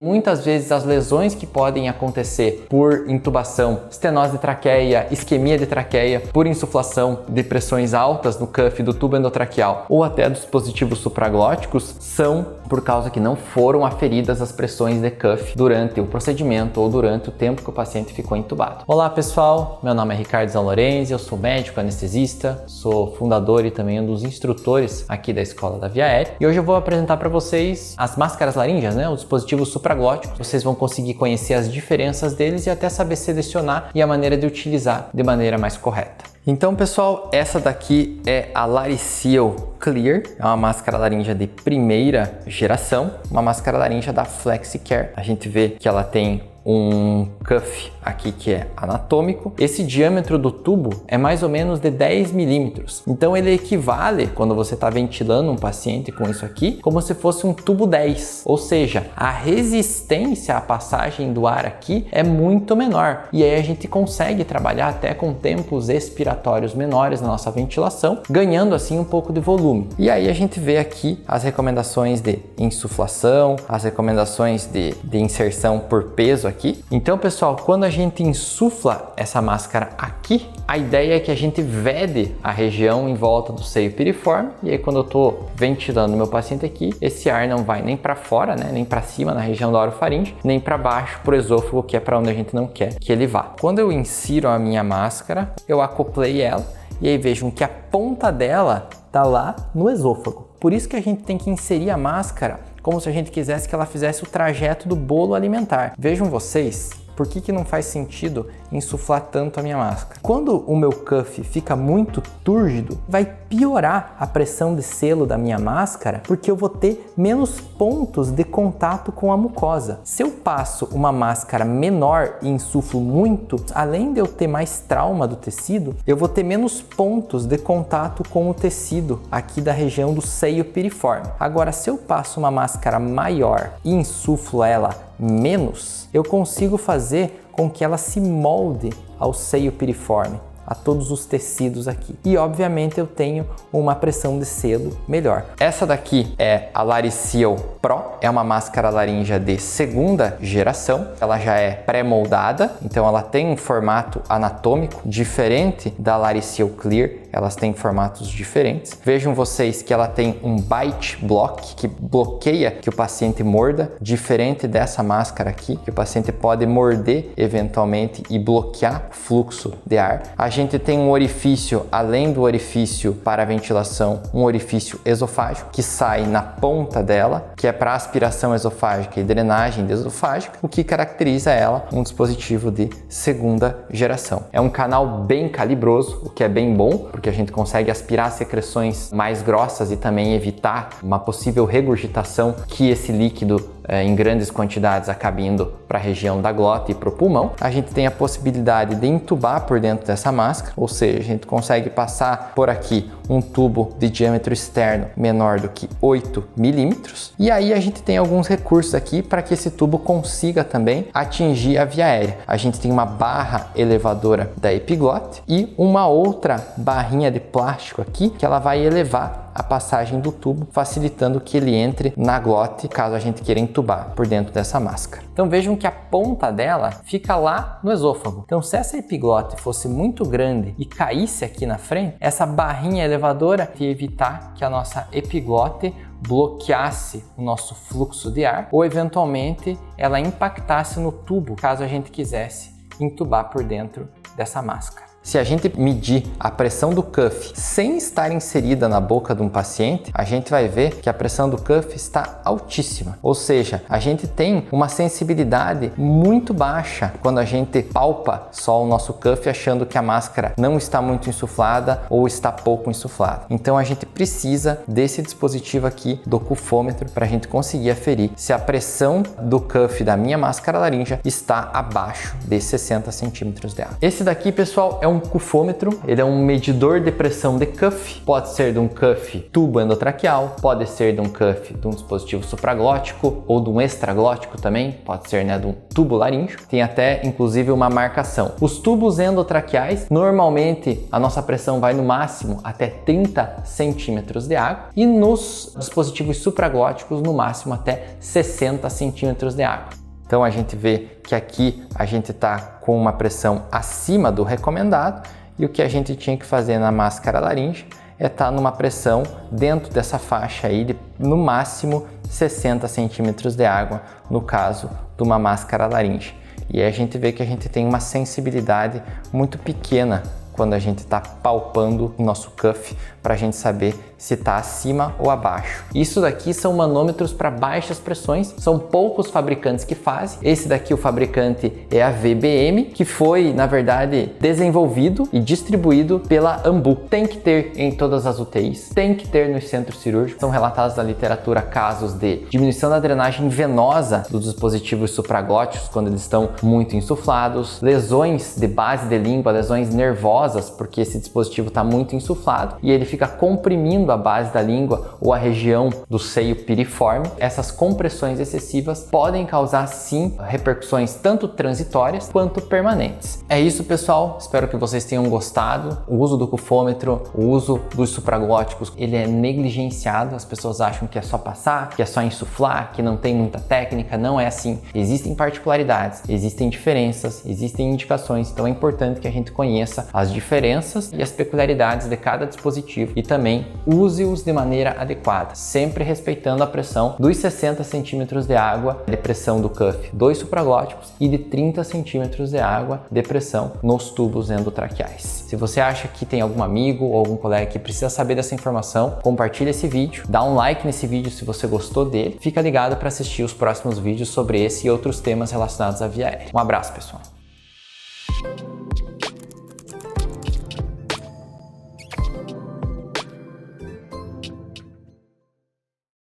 Muitas vezes as lesões que podem acontecer por intubação, estenose de traqueia, isquemia de traqueia, por insuflação de pressões altas no cuff do tubo endotraqueal ou até dos dispositivos supraglóticos são por causa que não foram aferidas as pressões de cuff durante o procedimento ou durante o tempo que o paciente ficou intubado. Olá pessoal, meu nome é Ricardo Zanlorenzi, eu sou médico anestesista, sou fundador e também um dos instrutores aqui da Escola da Via Aérea e hoje eu vou apresentar para vocês as máscaras laríngeas, os dispositivos supraglóticos. Vocês vão conseguir conhecer as diferenças deles e até saber selecionar e a maneira de utilizar de maneira mais correta. Então pessoal, essa daqui é a LariSeal Clear, é uma máscara laríngea de primeira geração, uma máscara laríngea da FlexiCare. A gente vê que ela tem um cuff aqui que é anatômico. Esse diâmetro do tubo é mais ou menos de 10 milímetros. Então ele equivale, quando você está ventilando um paciente com isso aqui, como se fosse um tubo 10. Ou seja, a resistência à passagem do ar aqui é muito menor. E aí a gente consegue trabalhar até com tempos expiratórios menores na nossa ventilação, ganhando assim um pouco de volume. E aí a gente vê aqui as recomendações de insuflação, as recomendações de inserção por peso aqui. Então pessoal, quando a gente insufla essa máscara aqui, a ideia é que a gente vede a região em volta do seio piriforme e aí quando eu estou ventilando meu paciente aqui, esse ar não vai nem para fora, nem para cima na região da orofaringe, nem para baixo pro esôfago, que é para onde a gente não quer que ele vá. Quando eu insiro a minha máscara, eu acoplei ela e aí vejam que a ponta dela tá lá no esôfago. Por isso que a gente tem que inserir a máscara como se a gente quisesse que ela fizesse o trajeto do bolo alimentar. Vejam vocês, por que não faz sentido insuflar tanto a minha máscara? Quando o meu cuff fica muito túrgido, vai piorar a pressão de selo da minha máscara, porque eu vou ter menos pontos de contato com a mucosa. Se eu passo uma máscara menor e insuflo muito, além de eu ter mais trauma do tecido, eu vou ter menos pontos de contato com o tecido aqui da região do seio piriforme. Agora, se eu passo uma máscara maior e insuflo ela menos, eu consigo fazer com que ela se molde ao seio piriforme, a todos os tecidos aqui. E obviamente eu tenho uma pressão de selo melhor. Essa daqui é a LariSeal Pro, é uma máscara laríngea de segunda geração. Ela já é pré-moldada, então ela tem um formato anatômico diferente da LariSeal Clear. Elas têm formatos diferentes. Vejam vocês que ela tem um bite block, que bloqueia que o paciente morda, diferente dessa máscara aqui, que o paciente pode morder eventualmente e bloquear o fluxo de ar. A gente tem um orifício, além do orifício para a ventilação, um orifício esofágico, que sai na ponta dela, que é para aspiração esofágica e drenagem esofágica, o que caracteriza ela um dispositivo de segunda geração. É um canal bem calibroso, o que é bem bom, porque a gente consegue aspirar secreções mais grossas e também evitar uma possível regurgitação que esse líquido em grandes quantidades acabe indo para a região da glota e para o pulmão. A gente tem a possibilidade de intubar por dentro dessa máscara, ou seja, a gente consegue passar por aqui um tubo de diâmetro externo menor do que 8 milímetros e aí a gente tem alguns recursos aqui para que esse tubo consiga também atingir a via aérea. A gente tem uma barra elevadora da epiglote e uma outra barrinha de plástico aqui que ela vai elevar a passagem do tubo, facilitando que ele entre na glote, caso a gente queira intubar por dentro dessa máscara. Então vejam que a ponta dela fica lá no esôfago. Então se essa epiglote fosse muito grande e caísse aqui na frente, essa barrinha elevadora ia evitar que a nossa epiglote bloqueasse o nosso fluxo de ar ou eventualmente ela impactasse no tubo, caso a gente quisesse intubar por dentro dessa máscara. Se a gente medir a pressão do cuff sem estar inserida na boca de um paciente, a gente vai ver que a pressão do cuff está altíssima. Ou seja, a gente tem uma sensibilidade muito baixa quando a gente palpa só o nosso cuff achando que a máscara não está muito insuflada ou está pouco insuflada. Então a gente precisa desse dispositivo aqui do cufômetro para a gente conseguir aferir se a pressão do cuff da minha máscara laríngea está abaixo de 60 centímetros de ar. Esse daqui, pessoal, é um cufômetro, ele é um medidor de pressão de cuff, pode ser de um cuff tubo endotraqueal, pode ser de um cuff de um dispositivo supraglótico ou de um extraglótico também, pode ser, né, de um tubo laríngeo. Tem até inclusive uma marcação. Os tubos endotraqueais, normalmente a nossa pressão vai no máximo até 30 centímetros de água e nos dispositivos supraglóticos no máximo até 60 centímetros de água. Então a gente vê que aqui a gente está com uma pressão acima do recomendado e o que a gente tinha que fazer na máscara laríngea é estar numa pressão dentro dessa faixa aí de no máximo 60 centímetros de água no caso de uma máscara laríngea. E aí a gente vê que a gente tem uma sensibilidade muito pequena quando a gente está palpando o nosso cuff para a gente saber se está acima ou abaixo. Isso daqui são manômetros para baixas pressões, são poucos fabricantes que fazem. Esse daqui, o fabricante é a VBM, que foi, na verdade, desenvolvido e distribuído pela Ambu. Tem que ter em todas as UTIs, tem que ter nos centros cirúrgicos. São relatados na literatura casos de diminuição da drenagem venosa dos dispositivos supraglóticos quando eles estão muito insuflados, lesões de base de língua, lesões nervosas, porque esse dispositivo está muito insuflado e ele fica comprimindo a base da língua ou a região do seio piriforme. Essas compressões excessivas podem causar sim repercussões tanto transitórias quanto permanentes. É isso, pessoal, espero que vocês tenham gostado. O uso do cufômetro, o uso dos supraglóticos, ele é negligenciado. As pessoas acham que é só passar, que é só insuflar, que não tem muita técnica. Não é assim. Existem particularidades, existem diferenças, existem indicações, então é importante que a gente conheça as diferenças e as peculiaridades de cada dispositivo e também use-os de maneira adequada, sempre respeitando a pressão dos 60 centímetros de água de pressão do cuff dos supraglóticos e de 30 centímetros de água de pressão nos tubos endotraqueais. Se você acha que tem algum amigo ou algum colega que precisa saber dessa informação, compartilhe esse vídeo, dá um like nesse vídeo se você gostou dele, fica ligado para assistir os próximos vídeos sobre esse e outros temas relacionados à via aérea. Um abraço, pessoal!